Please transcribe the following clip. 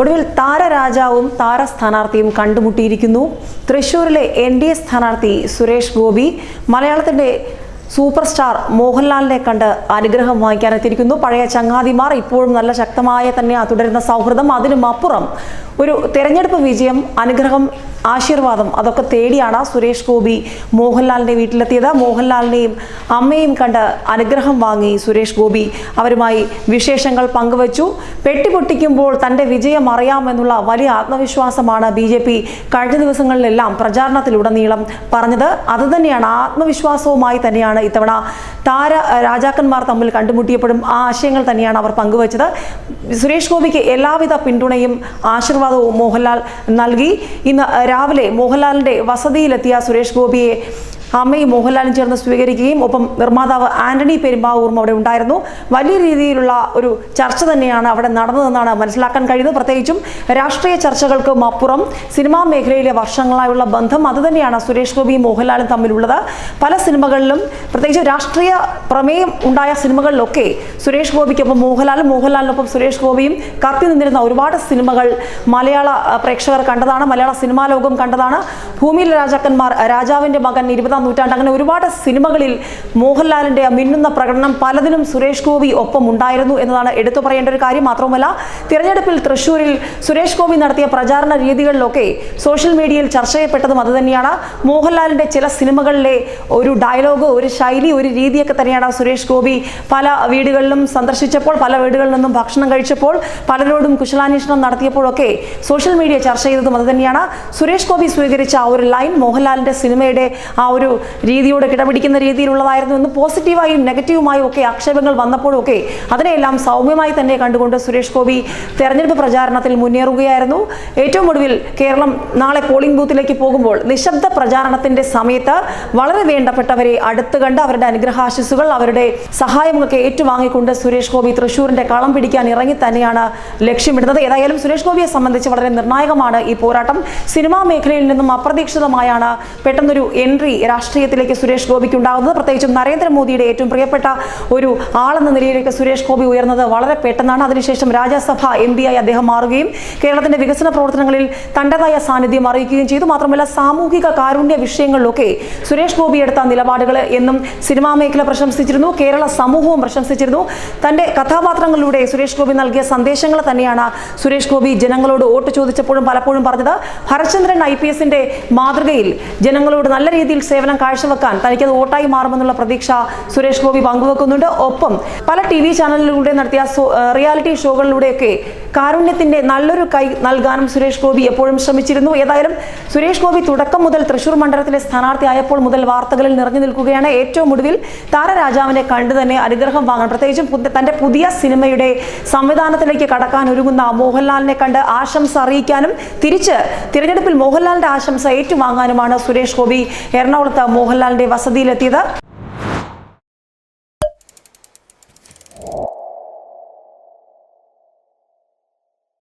ഒടുവിൽ താരരാജാവും താരസ്ഥാനാർത്ഥിയും കണ്ടുമുട്ടിയിരിക്കുന്നു. തൃശ്ശൂരിലെ NDA സ്ഥാനാർത്ഥി സുരേഷ് ഗോപി മലയാളത്തിന്റെ സൂപ്പർ സ്റ്റാർ മോഹൻലാലിനെ കണ്ട് അനുഗ്രഹം വാങ്ങിക്കാനെത്തിയിരിക്കുന്നു. പഴയ ചങ്ങാതിമാർ ഇപ്പോഴും നല്ല ശക്തമായ തന്നെ തുടരുന്ന സൗഹൃദം, അതിനുമപ്പുറം ഒരു തെരഞ്ഞെടുപ്പ് വിജയം, അനുഗ്രഹം, ആശീർവാദം അതൊക്കെ തേടിയാണ് സുരേഷ് ഗോപി മോഹൻലാലിന്റെ വീട്ടിലെത്തിയത്. മോഹൻലാലിനെയും അമ്മയും കണ്ട് അനുഗ്രഹം വാങ്ങി സുരേഷ് ഗോപി അവരുമായി വിശേഷങ്ങൾ പങ്കുവച്ചു. പെട്ടിപൊട്ടിക്കുമ്പോൾ തൻ്റെ വിജയം അറിയാമെന്നുള്ള വലിയ ആത്മവിശ്വാസമാണ് BJP കഴിഞ്ഞ ദിവസങ്ങളിലെല്ലാം പ്രചാരണത്തിലുടനീളം പറഞ്ഞത്. അതുതന്നെയാണ്, ആത്മവിശ്വാസവുമായി തന്നെയാണ് ഇത്തവണ താര രാജാക്കന്മാർ തമ്മിൽ കണ്ടുമുട്ടിയപ്പോഴും ആ ആശയങ്ങൾ തന്നെയാണ് അവർ പങ്കുവച്ചത്. സുരേഷ് ഗോപിക്ക് എല്ലാവിധ പിന്തുണയും ആശീർവാദവും മോഹൻലാൽ നൽകി. ഇന്ന് രാവിലെ മോഹൻലാലിന്റെ വസതിയിലെത്തിയ സുരേഷ് ഗോപിയെ അമ്മയും മോഹൻലാലും ചേർന്ന് സ്വീകരിക്കുകയും ഒപ്പം നിർമ്മാതാവ് ആന്റണി പെരുമ്പാവൂരും അവിടെ ഉണ്ടായിരുന്നു. വലിയ രീതിയിലുള്ള ഒരു ചർച്ച തന്നെയാണ് അവിടെ നടന്നതെന്നാണ് മനസ്സിലാക്കാൻ കഴിയുന്നത്. പ്രത്യേകിച്ചും രാഷ്ട്രീയ ചർച്ചകൾക്കും അപ്പുറം സിനിമാ മേഖലയിലെ വർഷങ്ങളായുള്ള ബന്ധം അതുതന്നെയാണ് സുരേഷ് ഗോപിയും മോഹൻലാലും തമ്മിലുള്ളത്. പല സിനിമകളിലും പ്രത്യേകിച്ച് രാഷ്ട്രീയ പ്രമേയം ഉണ്ടായ സിനിമകളിലൊക്കെ സുരേഷ് ഗോപിക്കൊപ്പം മോഹൻലാലും, മോഹൻലാലിനൊപ്പം സുരേഷ് ഗോപിയും കത്തി നിന്നിരുന്ന ഒരുപാട് സിനിമകൾ മലയാള പ്രേക്ഷകർ കണ്ടതാണ്, മലയാള സിനിമാ ലോകം കണ്ടതാണ്. ഭൂമിയിലെ രാജാക്കന്മാർ, രാജാവിൻ്റെ മകൻ, 20-ാം നൂറ്റാണ്ട്, അങ്ങനെ ഒരുപാട് സിനിമകളിൽ മോഹൻലാലിന്റെ മിന്നുന്ന പ്രകടനം പലതിനും സുരേഷ് ഗോപി ഒപ്പം ഉണ്ടായിരുന്നു എന്നതാണ് എടുത്തു പറയേണ്ട ഒരു കാര്യം. മാത്രമല്ല, തിരഞ്ഞെടുപ്പിൽ തൃശ്ശൂരിൽ സുരേഷ് ഗോപി നടത്തിയ പ്രചാരണ രീതികളിലൊക്കെ സോഷ്യൽ മീഡിയയിൽ ചർച്ച ചെയ്യപ്പെട്ടതും അതുതന്നെയാണ്. മോഹൻലാലിന്റെ ചില സിനിമകളിലെ ഒരു ഡയലോഗ്, ഒരു ശൈലി, ഒരു രീതിയൊക്കെ തന്നെയാണ് സുരേഷ് ഗോപി പല വീടുകളിലും സന്ദർശിച്ചപ്പോൾ, പല വീടുകളിൽ നിന്നും ഭക്ഷണം കഴിച്ചപ്പോൾ, പലരോടും കുശലാന്വേഷണം നടത്തിയപ്പോഴൊക്കെ സോഷ്യൽ മീഡിയ ചർച്ച ചെയ്തതും അതുതന്നെയാണ്. സുരേഷ് ഗോപി സ്വീകരിച്ച ആ ഒരു ലൈൻ മോഹൻലാലിന്റെ സിനിമയുടെ ആ ഒരു രീതിയോട് കിടപിടിക്കുന്ന രീതിയിലുള്ളതായിരുന്നു എന്ന് പോസിറ്റീവായും നെഗറ്റീവുമായും ഒക്കെ ആക്ഷേപങ്ങൾ വന്നപ്പോഴും ഒക്കെ അതിനെല്ലാം സൗമ്യമായി തന്നെ കണ്ടുകൊണ്ട് സുരേഷ് ഗോപി തെരഞ്ഞെടുപ്പ് പ്രചാരണത്തിൽ മുന്നേറുകയായിരുന്നു. ഏറ്റവും ഒടുവിൽ കേരളം നാളെ പോളിംഗ് ബൂത്തിലേക്ക് പോകുമ്പോൾ നിശബ്ദ പ്രചാരണത്തിന്റെ സമയത്ത് വളരെ വേണ്ടപ്പെട്ടവരെ അടുത്ത് കണ്ട് അവരുടെ അനുഗ്രഹാശിസുകൾ, അവരുടെ സഹായമൊക്കെ ഏറ്റുവാങ്ങിക്കൊണ്ട് സുരേഷ് ഗോപി തൃശ്ശൂരിന്റെ കളം പിടിക്കാൻ ഇറങ്ങി തന്നെയാണ് ലക്ഷ്യമിടുന്നത്. ഏതായാലും സുരേഷ് ഗോപിയെ സംബന്ധിച്ച് വളരെ നിർണായകമാണ് ഈ പോരാട്ടം. സിനിമാ മേഖലയിൽ നിന്നും അപ്രതീക്ഷിതമായാണ് പെട്ടെന്നൊരു എൻട്രി രാഷ്ട്രീയത്തിലേക്ക് സുരേഷ് ഗോപിക്ക് ഉണ്ടാകുന്നത്. പ്രത്യേകിച്ചും നരേന്ദ്രമോദിയുടെ ഏറ്റവും പ്രിയപ്പെട്ട ഒരു ആളെന്ന നിലയിലേക്ക് സുരേഷ് ഗോപി ഉയർന്നത് വളരെ പെട്ടെന്നാണ്. അതിനുശേഷം രാജ്യസഭ MP ആയി അദ്ദേഹം മാറുകയും കേരളത്തിന്റെ വികസന പ്രവർത്തനങ്ങളിൽ തൻ്റെതായ സാന്നിധ്യം അറിയിക്കുകയും ചെയ്തു. മാത്രമല്ല, സാമൂഹിക കാരുണ്യ വിഷയങ്ങളിലൊക്കെ സുരേഷ് ഗോപി എടുത്ത നിലപാടുകൾ എന്നും സിനിമാ മേഖല പ്രശംസിച്ചിരുന്നു, കേരള സമൂഹവും പ്രശംസിച്ചിരുന്നു. തൻ്റെ കഥാപാത്രങ്ങളിലൂടെ സുരേഷ് ഗോപി നൽകിയ സന്ദേശങ്ങൾ തന്നെയാണ് സുരേഷ് ഗോപി ജനങ്ങളോട് വോട്ട് ചോദിച്ചപ്പോഴും പലപ്പോഴും പറഞ്ഞത്. ഹരചന്ദ്രൻ IPS മാതൃകയിൽ ജനങ്ങളോട് നല്ല രീതിയിൽ സേവനം കാഴ്ചവെക്കാൻ തനിക്കത് വോട്ടായി മാറുമെന്നുള്ള പ്രതീക്ഷ സുരേഷ് ഗോപി പങ്കുവെക്കുന്നുണ്ട്. ഒപ്പം പല TV ചാനലിലൂടെ നടത്തിയ റിയാലിറ്റി ഷോകളിലൂടെയൊക്കെ കാരുണ്യത്തിന്റെ നല്ലൊരു കൈ നൽകാനും സുരേഷ് ഗോപി എപ്പോഴും ശ്രമിച്ചിരുന്നു. ഏതായാലും സുരേഷ് ഗോപി തുടക്കം മുതൽ തൃശ്ശൂർ മണ്ഡലത്തിലെ സ്ഥാനാർത്ഥിയായപ്പോൾ മുതൽ വാർത്തകളിൽ നിറഞ്ഞു നിൽക്കുകയാണ്. ഏറ്റവും ഒടുവിൽ താരരാജാവിനെ കണ്ടു തന്നെ അനുഗ്രഹം വാങ്ങാൻ, പ്രത്യേകിച്ചും തന്റെ പുതിയ സിനിമയുടെ സംവിധാനത്തിലേക്ക് കടക്കാൻ ഒരുങ്ങുന്ന മോഹൻലാലിനെ കണ്ട് ആശംസ അറിയിക്കാനും തിരിച്ച് തിരഞ്ഞെടുപ്പിൽ മോഹൻലാലിന്റെ ആശംസ ഏറ്റുവാങ്ങാനുമാണ് സുരേഷ് ഗോപി എറണാകുളത്ത് മോഹൻലാലിന്റെ വസതിയിലെത്തിയത്.